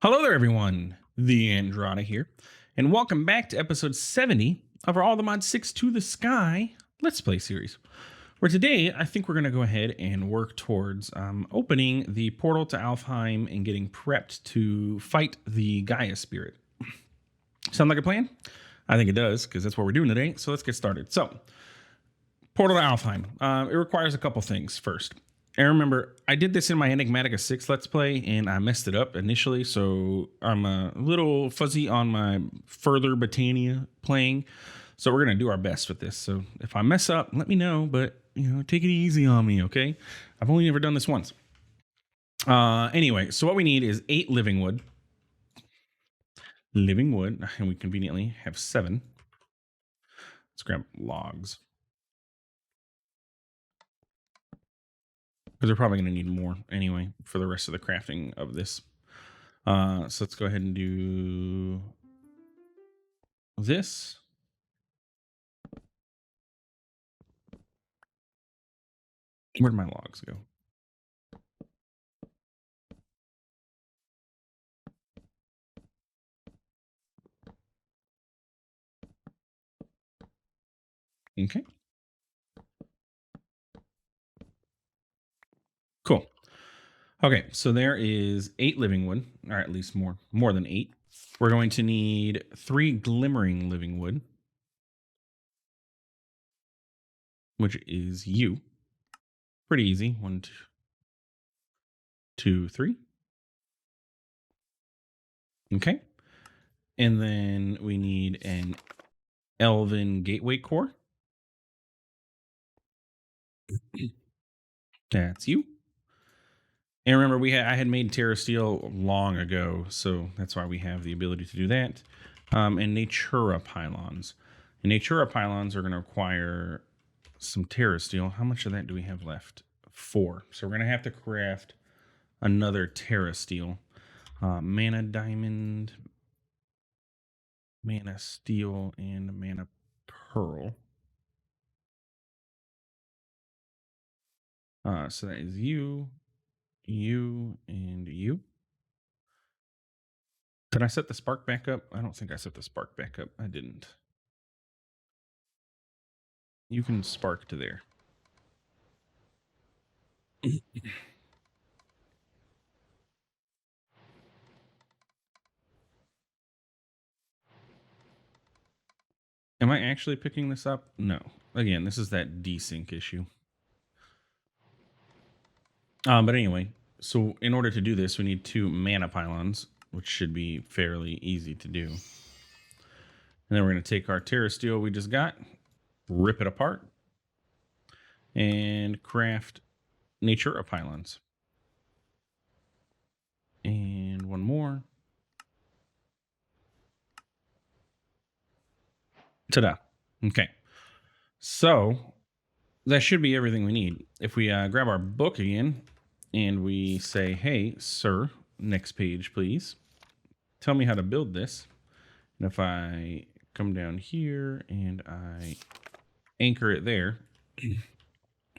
Hello there, everyone. TheAndrata here, and welcome back to episode 70 of our All the Mods 6 to the Sky Let's Play series. Where today, I think we're going to go ahead and work towards opening the portal to Alfheim and getting prepped to fight the Gaia spirit. Sound like a plan? I think it does, because that's what we're doing today. So let's get started. So, portal to Alfheim. It requires a couple things first. And remember, I did this in my Enigmatica 6 Let's Play, and I messed it up initially, so I'm a little fuzzy on my further Botania playing. So we're going to do our best with this. So if I mess up, let me know, but, take it easy on me, okay? I've only ever done this once. Anyway, so what we need is 8 living wood. And we conveniently have 7. Let's grab logs, because we're probably going to need more anyway for the rest of the crafting of this. So let's go ahead and do this. Where'd my logs go? Okay. Cool. Okay, so there is 8 living wood, or at least more than 8. We're going to need 3 glimmering living wood, which is you. Pretty easy. 1, 2, 3. Okay. And then we need an elven gateway core. That's you. And remember, I had made Terra Steel long ago, so that's why we have the ability to do that. And Natura pylons. And Natura pylons are going to require some Terra Steel. How much of that do we have left? 4. So we're going to have to craft another Terra Steel. Mana Diamond, Mana Steel, and Mana Pearl. So that is you, and you. Did I set the spark back up? I don't think I set the spark back up. I didn't. You can spark to there. Am I actually picking this up? No. Again, this is that desync issue. But anyway, so in order to do this, we need 2 mana pylons, which should be fairly easy to do. And then we're going to take our Terra Steel we just got, rip it apart, and craft Natura pylons. And one more. Ta-da. Okay. So that should be everything we need. If we grab our book again and we say, hey, sir, next page, please. Tell me how to build this. And if I come down here and I anchor it there,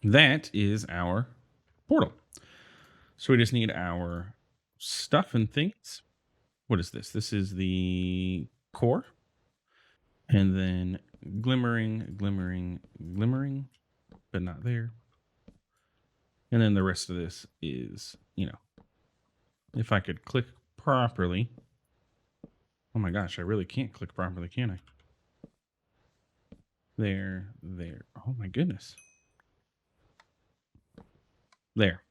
that is our portal. So we just need our stuff and things. What is this? This is the core. And then glimmering, but not there. And then the rest of this is, if I could click properly. Oh my gosh, I really can't click properly, can I? There. Oh my goodness. There.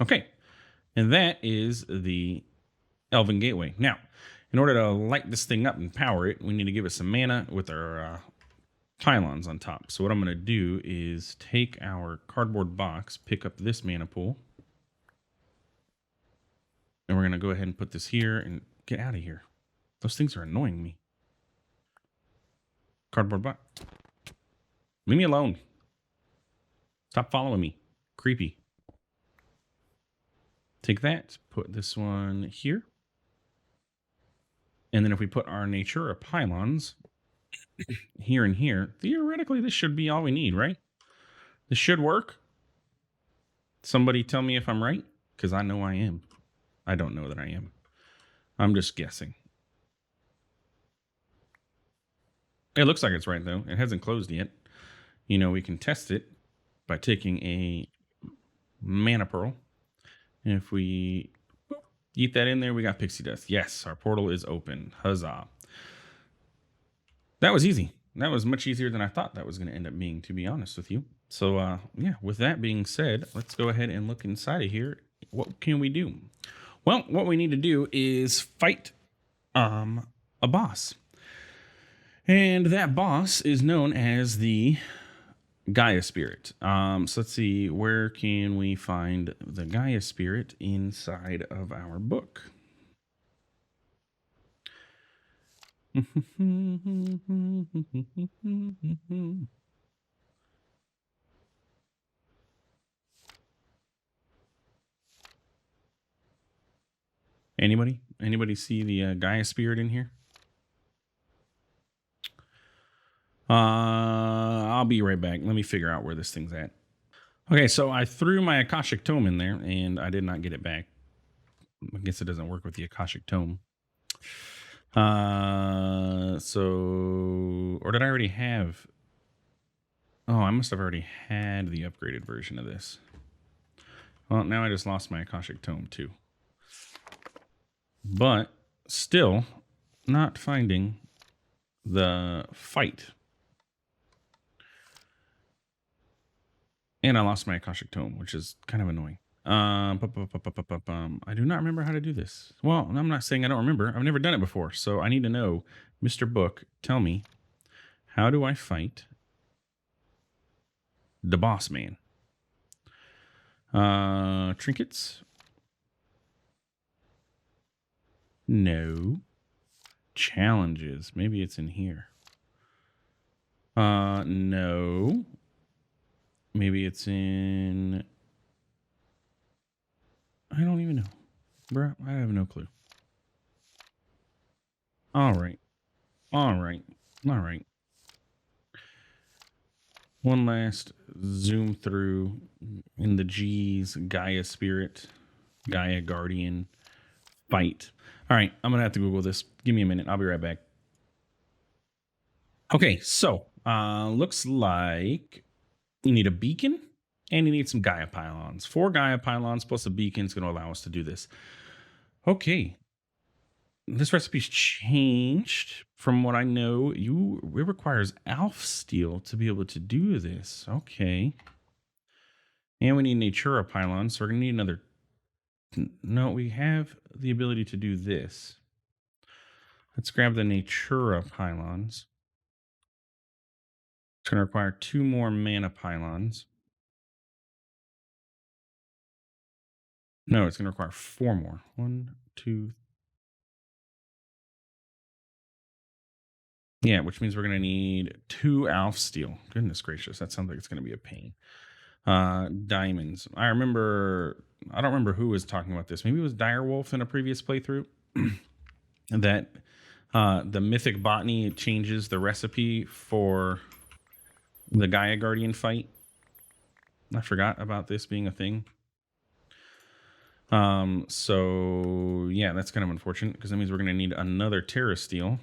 Okay. And that is the Elven Gateway. Now, in order to light this thing up and power it, we need to give it some mana with our pylons on top. So what I'm going to do is take our cardboard box, pick up this mana pool, and we're going to go ahead and put this here and get out of here. Those things are annoying me. Cardboard box. Leave me alone. Stop following me. Creepy. Take that, put this one here. And then if we put our Natura pylons here and here, theoretically this should be all we need, right? This should work. Somebody tell me if I'm right, because I know I am. I don't know that I am. I'm just guessing. It looks like it's right, though. It hasn't closed yet. You know, we can test it by taking a mana pearl. And if we eat that in there, we got pixie dust. Yes, our portal is open. Huzzah. That was easy. That was much easier than I thought that was going to end up being, to be honest with you. So, yeah, with that being said, let's go ahead and look inside of here. What can we do? Well, what we need to do is fight a boss. And that boss is known as the Gaia Spirit. So let's see, where can we find the Gaia Spirit inside of our book? Anybody see the Gaia Spirit in here? I'll be right back. Let me figure out where this thing's at. Okay, so I threw my Akashic Tome in there, and I did not get it back. I guess it doesn't work with the Akashic Tome. Or did I already have? Oh, I must have already had the upgraded version of this. Well, now I just lost my Akashic Tome too. But still not finding the fight. And I lost my Akashic Tome, which is kind of annoying. I do not remember how to do this. Well, I'm not saying I don't remember. I've never done it before. So I need to know, Mr. Book, tell me, how do I fight the boss man? Trinkets? No. Challenges. Maybe it's in here. No. Maybe it's in... I don't even know. Bruh, I have no clue. All right. One last zoom through in the G's Gaia Spirit, Gaia Guardian fight. All right, I'm going to have to Google this. Give me a minute. I'll be right back. Okay, so looks like you need a beacon and you need some Gaia pylons. 4 Gaia pylons plus a beacon is going to allow us to do this. Okay. This recipe's changed from what I know. It requires Alf steel to be able to do this. Okay. And we need Natura pylon, so we're going to need another. No, we have the ability to do this. Let's grab the Natura pylons. It's going to require 2 more mana pylons. No, it's going to require 4 more. 1, 2. Yeah, which means we're going to need 2 Alf steel. Goodness gracious, that sounds like it's going to be a pain. Diamonds. I don't remember who was talking about this. Maybe it was Direwolf in a previous playthrough. That the Mythic Botany changes the recipe for the Gaia Guardian fight. I forgot about this being a thing. So yeah, that's kind of unfortunate because that means we're going to need another Terra Steel.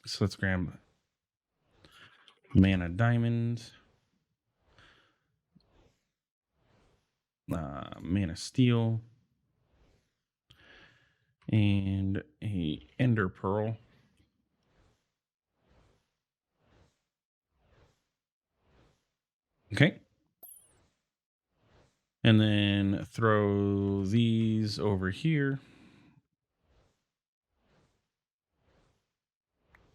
So let's grab Mana Diamond, Mana Steel, and a Ender Pearl. Okay. And then throw these over here.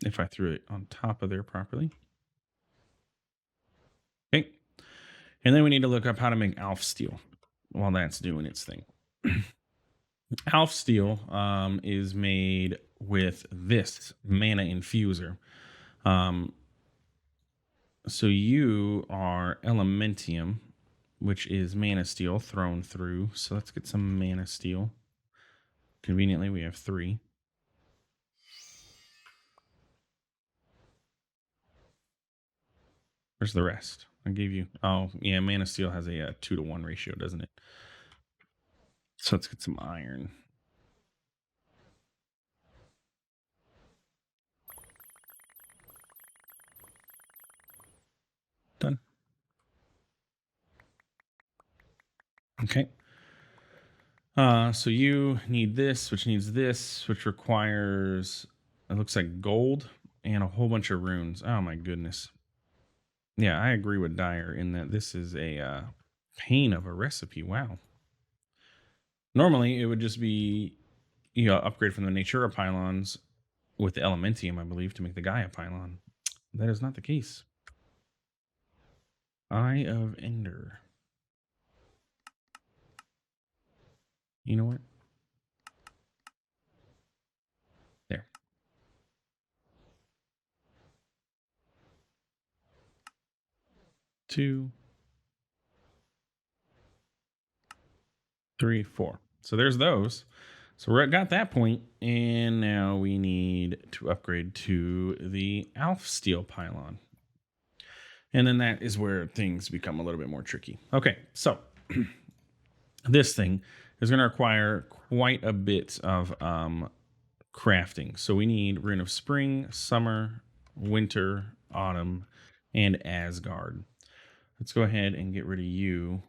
If I threw it on top of there properly. Okay. And then we need to look up how to make Alf Steel while that's doing its thing. Alf Steel is made with this Mana Infuser. So you are Elementium, which is Mana Steel thrown through. So let's get some Mana Steel. Conveniently, we have 3. Where's the rest? I gave you... Oh, yeah, Mana Steel has a 2-to-1 ratio, doesn't it? So let's get some iron. Done. Okay. So you need this, which needs this, which requires, it looks like gold and a whole bunch of runes. Oh my goodness. Yeah, I agree with Dyer in that this is a pain of a recipe. Wow. Normally, it would just be, upgrade from the Natura pylons with the Elementium, I believe, to make the Gaia pylon. That is not the case. Eye of Ender. You know what? There. 2, 3, 4. So there's those. So we're got that point, and now we need to upgrade to the Alf Steel pylon. And then that is where things become a little bit more tricky. Okay, so this thing is going to require quite a bit of crafting. So we need Rune of Spring, Summer, Winter, Autumn, and Asgard. Let's go ahead and get rid of you.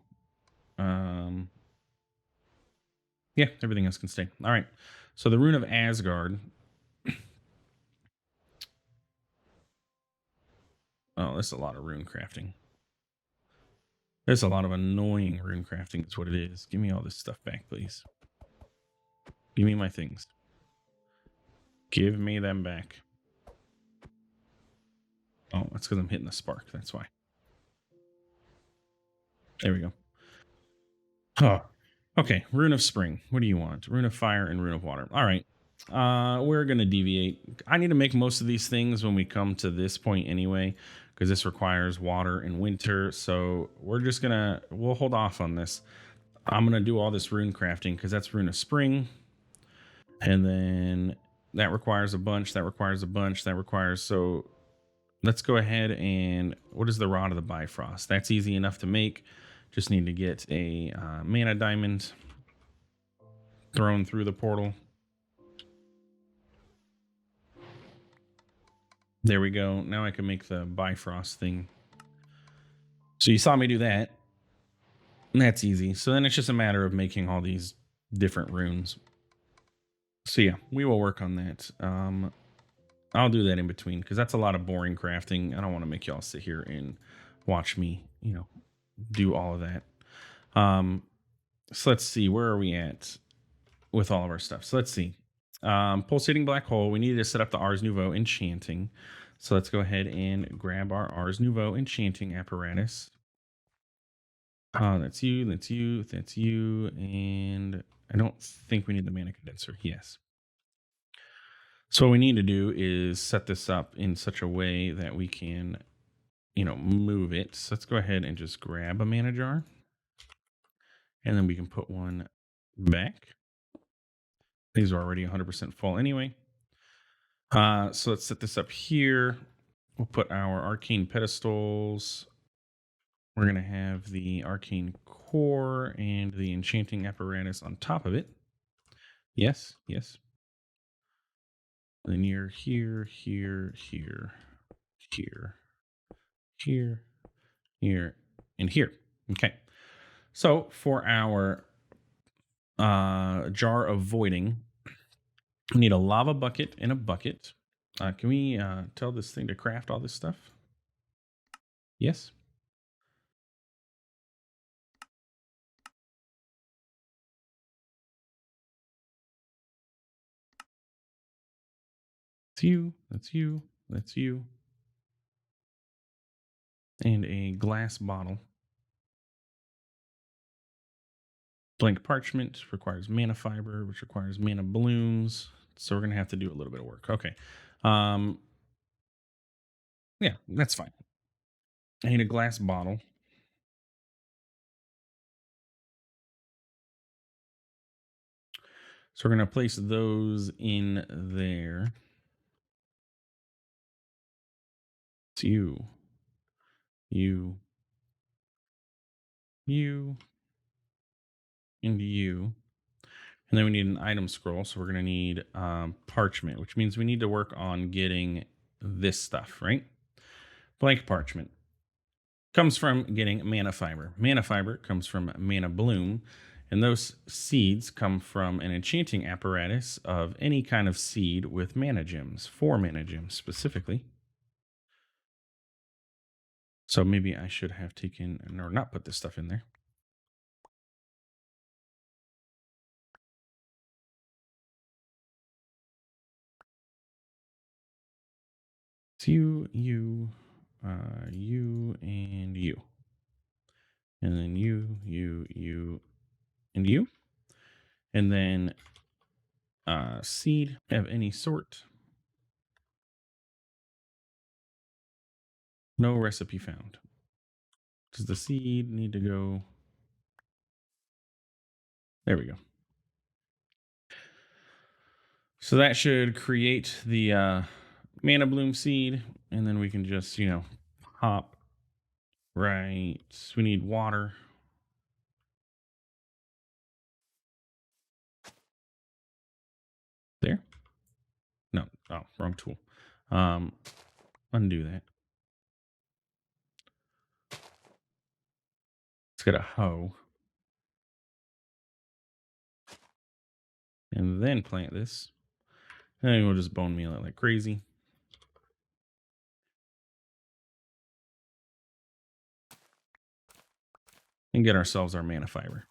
Yeah, everything else can stay. All right. So the Rune of Asgard. Oh, that's a lot of rune crafting. There's a lot of annoying rune crafting. That's what it is. Give me all this stuff back, please. Give me my things. Give me them back. Oh, that's because I'm hitting the spark. That's why. There we go. Oh, okay. Rune of Spring. What do you want? Rune of Fire and Rune of Water. All right. We're going to deviate. I need to make most of these things when we come to this point anyway, because this requires water and winter. So we're just going to, we'll hold off on this. I'm going to do all this rune crafting because that's Rune of Spring. And then that requires a bunch. That requires a bunch. That requires, so let's go ahead and what is the Rod of the Bifrost? That's easy enough to make. Just need to get a mana diamond thrown through the portal. There we go. Now I can make the Bifrost thing. So you saw me do that. And that's easy. So then it's just a matter of making all these different runes. So yeah, we will work on that. I'll do that in between because that's a lot of boring crafting. I don't want to make y'all sit here and watch me, do all of that. So let's see, where are we at with all of our stuff? So let's see. Pulsating black hole. We need to set up the RS Nouveau enchanting. So let's go ahead and grab our RS Nouveau enchanting apparatus. That's you, that's you, that's you, and I don't think we need the mana condenser. Yes. So what we need to do is set this up in such a way that we can, move it. So let's go ahead and just grab a mana jar. And then we can put one back. These are already 100% full anyway. So let's set this up here. We'll put our arcane pedestals. We're going to have the arcane core and the enchanting apparatus on top of it. Yes, yes. Then you're here, here, here, here, here, here, and here. Okay. So for our jar of voiding, we need a lava bucket and a bucket. Can we tell this thing to craft all this stuff? Yes. That's you. That's you. That's you. And a glass bottle. Blank parchment requires mana fiber, which requires mana blooms. So we're gonna have to do a little bit of work. Okay. Yeah, that's fine. I need a glass bottle. So we're gonna place those in there. It's you, you, and you. And then we need an item scroll. So we're going to need parchment, which means we need to work on getting this stuff, right? Blank parchment comes from getting mana fiber. Mana fiber comes from mana bloom. And those seeds come from an enchanting apparatus of any kind of seed with mana gems, 4 mana gems specifically. So maybe I should have taken, or not put this stuff in there. It's you, and you. And then you, and you. And then seed of any sort. No recipe found. Does the seed need to go? There we go. So that should create the mana bloom seed. And then we can just, pop. Right. We need water. There. No. Oh, wrong tool. Undo that. Let's get a hoe. And then plant this. And we'll just bone meal it like crazy. And get ourselves our mana fiber.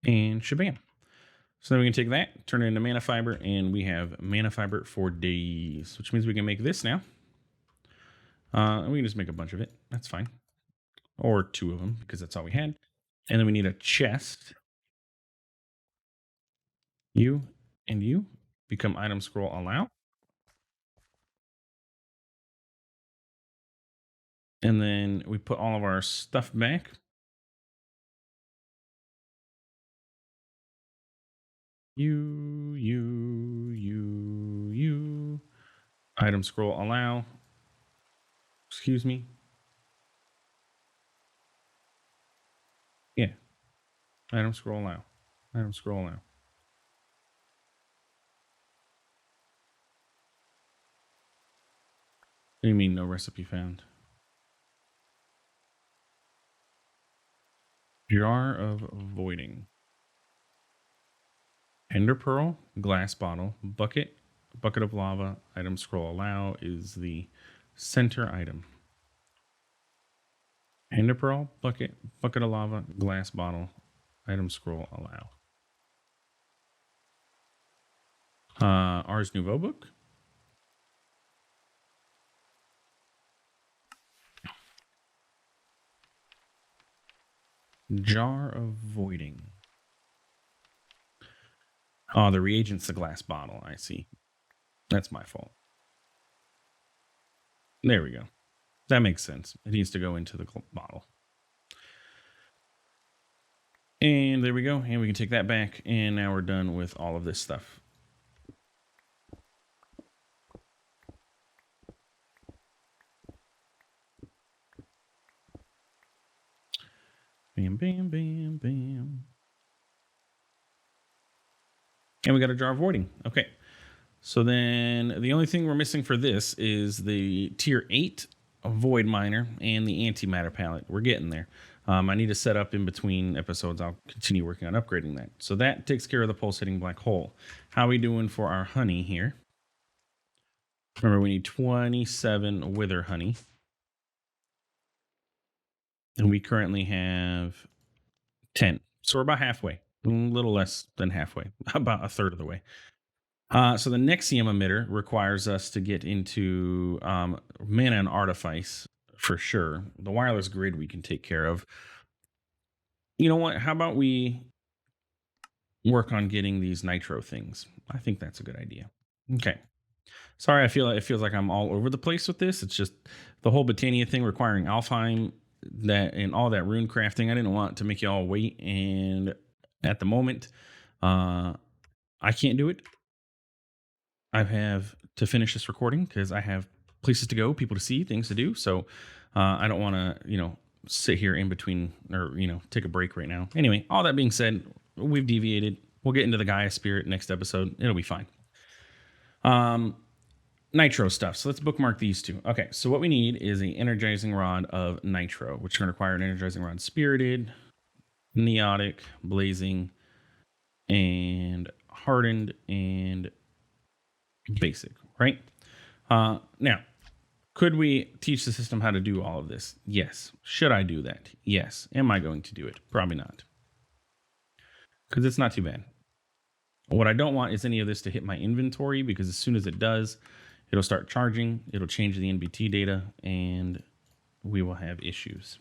And shabam. So then we can take that, turn it into mana fiber, and we have mana fiber for days, which means we can make this now. And we can just make a bunch of it. That's fine. Or 2 of them, because that's all we had. And then we need a chest. You and you become item scroll allow. And then we put all of our stuff back. You. Item scroll allow. Excuse me. Yeah. Item scroll allow. Item scroll allow. What do you mean no recipe found? Jar of voiding. Ender pearl, glass bottle, bucket of lava, item scroll allow is the center item. Ender pearl, bucket of lava, glass bottle, item scroll allow. RS Nouveau book. Jar of voiding. Oh, the reagent's the glass bottle. I see. That's my fault. There we go. That makes sense. It needs to go into the bottle. And there we go. And we can take that back. And now we're done with all of this stuff. Bam, bam, bam, bam. And we got a jar of voiding. Okay. So then the only thing we're missing for this is the tier 8 void miner and the antimatter palette. We're getting there. I need to set up in between episodes. I'll continue working on upgrading that. So that takes care of the pulsating black hole. How are we doing for our honey here? Remember, we need 27 wither honey. And we currently have 10. So we're about halfway. A little less than halfway. About a third of the way. So the Nexium emitter requires us to get into mana and artifice for sure. The wireless grid we can take care of. You know what? How about we work on getting these nitro things? I think that's a good idea. Okay. Sorry, I feel it feels like I'm all over the place with this. It's just the whole Botania thing requiring Alfheim that and all that rune crafting. I didn't want to make you all wait, and at the moment, I can't do it. I have to finish this recording because I have places to go, people to see, things to do. So I don't want to, sit here in between or, take a break right now. Anyway, all that being said, we've deviated. We'll get into the Gaia spirit next episode. It'll be fine. Nitro stuff. So let's bookmark these two. Okay, so what we need is an energizing rod of Nitro, which is going to require an energizing rod spirited, neotic, blazing, and hardened, and basic, right? Now, could we teach the system how to do all of this? Yes. Should I do that? Yes. Am I going to do it? Probably not. Because it's not too bad. What I don't want is any of this to hit my inventory, because as soon as it does, it'll start charging, it'll change the NBT data, and we will have issues.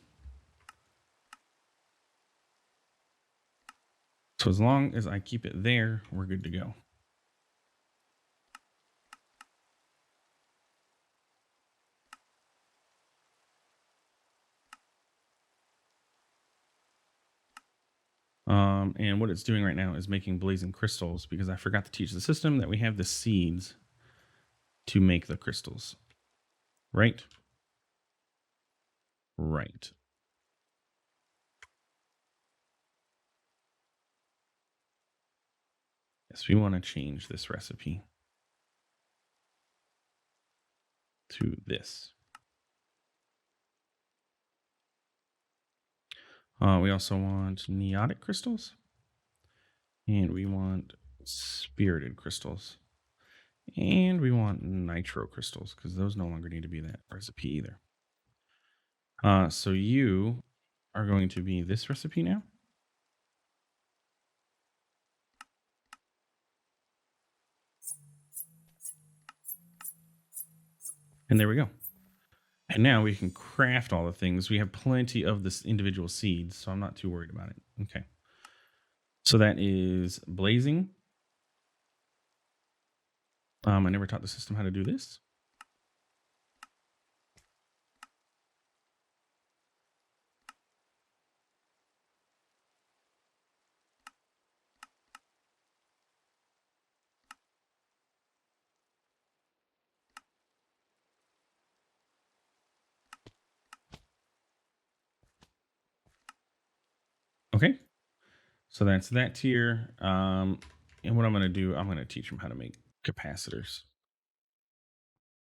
So as long as I keep it there, we're good to go. And what it's doing right now is making blazing crystals, because I forgot to teach the system that we have the seeds to make the crystals. Right? Right. Yes, we want to change this recipe to this. We also want neotic crystals, and we want spirited crystals, and we want nitro crystals, because those no longer need to be that recipe either. So you are going to be this recipe now. And there we go. And now we can craft all the things. We have plenty of this individual seeds, so I'm not too worried about it. Okay. So that is blazing. I never taught the system how to do this. Okay. So that's that tier. And what I'm going to do, I'm going to teach them how to make capacitors.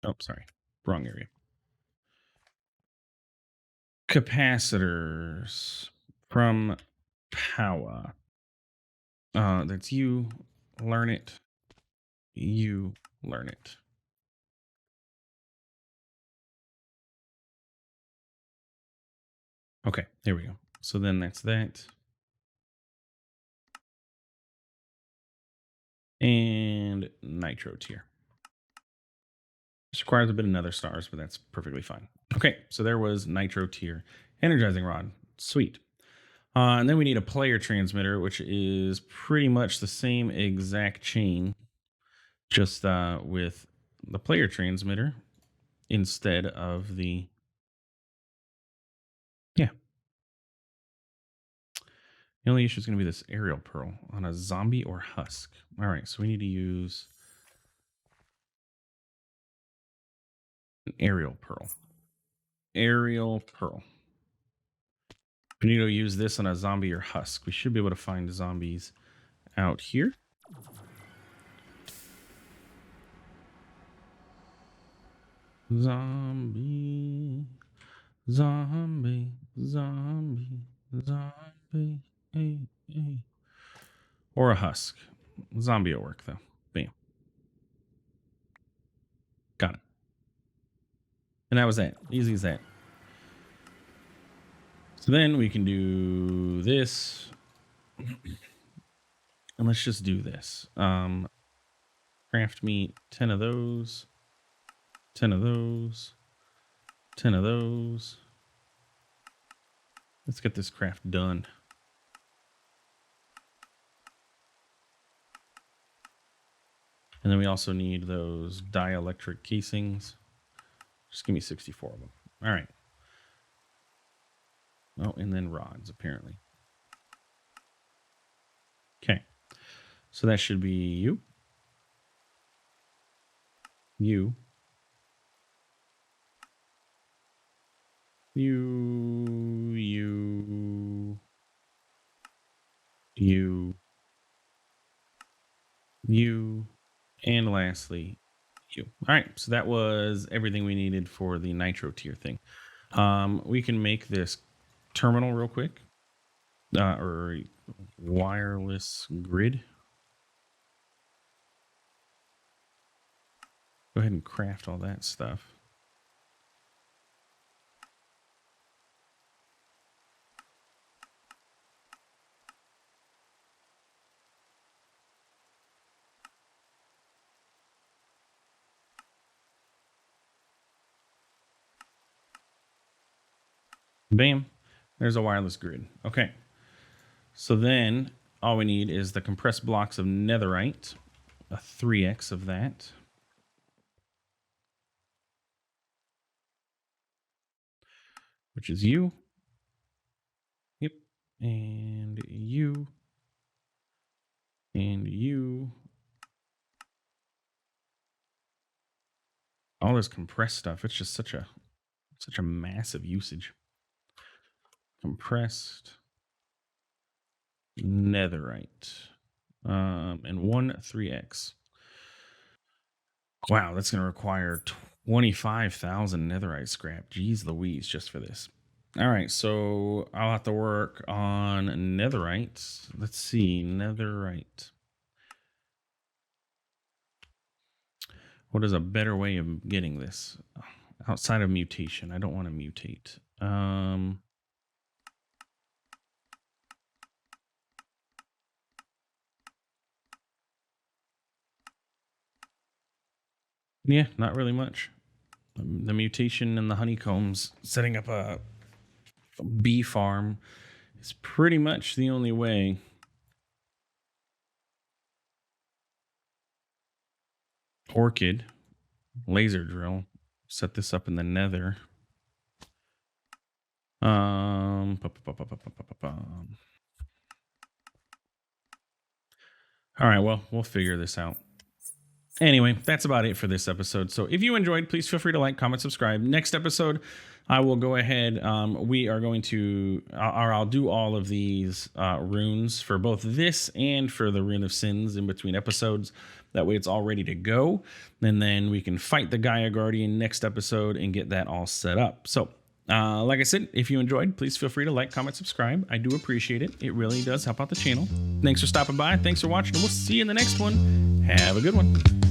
Oh, sorry. Wrong area. Capacitors from power. That's you. Learn it. You learn it. Okay, there we go. So then that's that. And nitro tier. This requires a bit of nether stars, but that's perfectly fine. Okay, so there was nitro tier. Energizing rod. Sweet. And then we need a player transmitter, which is pretty much the same exact chain, just with the player transmitter instead of the... Yeah. The only issue is going to be this aerial pearl on a zombie or husk. All right, so we need to use an aerial pearl. Aerial pearl. We need to use this on a zombie or husk. We should be able to find zombies out here. Zombie, zombie, zombie, zombie, hey, hey. Or a husk. Zombie will work though. Bam. Got it. And that was that. Easy as that. So then we can do this. And let's just do this. Craft me 10 of those. 10 of those. 10 of those. Let's get this craft done. And then we also need those dielectric casings. Just give me 64 of them. All right. Oh, and then rods, apparently. Okay. So that should be you. You. You, and lastly, you. All right, so that was everything we needed for the Nitro tier thing. We can make this terminal real quick, or wireless grid. Go ahead and craft all that stuff. Bam, there's a wireless grid. Okay, so then all we need is the compressed blocks of netherite, a 3x of that. Which is you. Yep. And you. And you. All this compressed stuff. It's just such a massive usage. Compressed netherite. And 3x. Wow, that's going to require 25,000 netherite scrap. Jeez Louise, just for this. All right, so I'll have to work on netherite. Let's see, netherite. What is a better way of getting this? Outside of mutation. I don't want to mutate. Yeah, not really much. The mutation and the honeycombs, setting up a bee farm is pretty much the only way. Orchid, laser drill, set this up in the nether. All right, well, we'll figure this out. Anyway, that's about it for this episode. So if you enjoyed, please feel free to like, comment, subscribe. Next episode, I will go ahead. We are going to, or I'll do all of these runes for both this and for the Rune of Sins in between episodes. That way it's all ready to go. And then we can fight the Gaia Guardian next episode and get that all set up. So like I said, if you enjoyed, please feel free to like, comment, subscribe. I do appreciate it. It really does help out the channel. Thanks for stopping by. Thanks for watching. And we'll see you in the next one. Have a good one.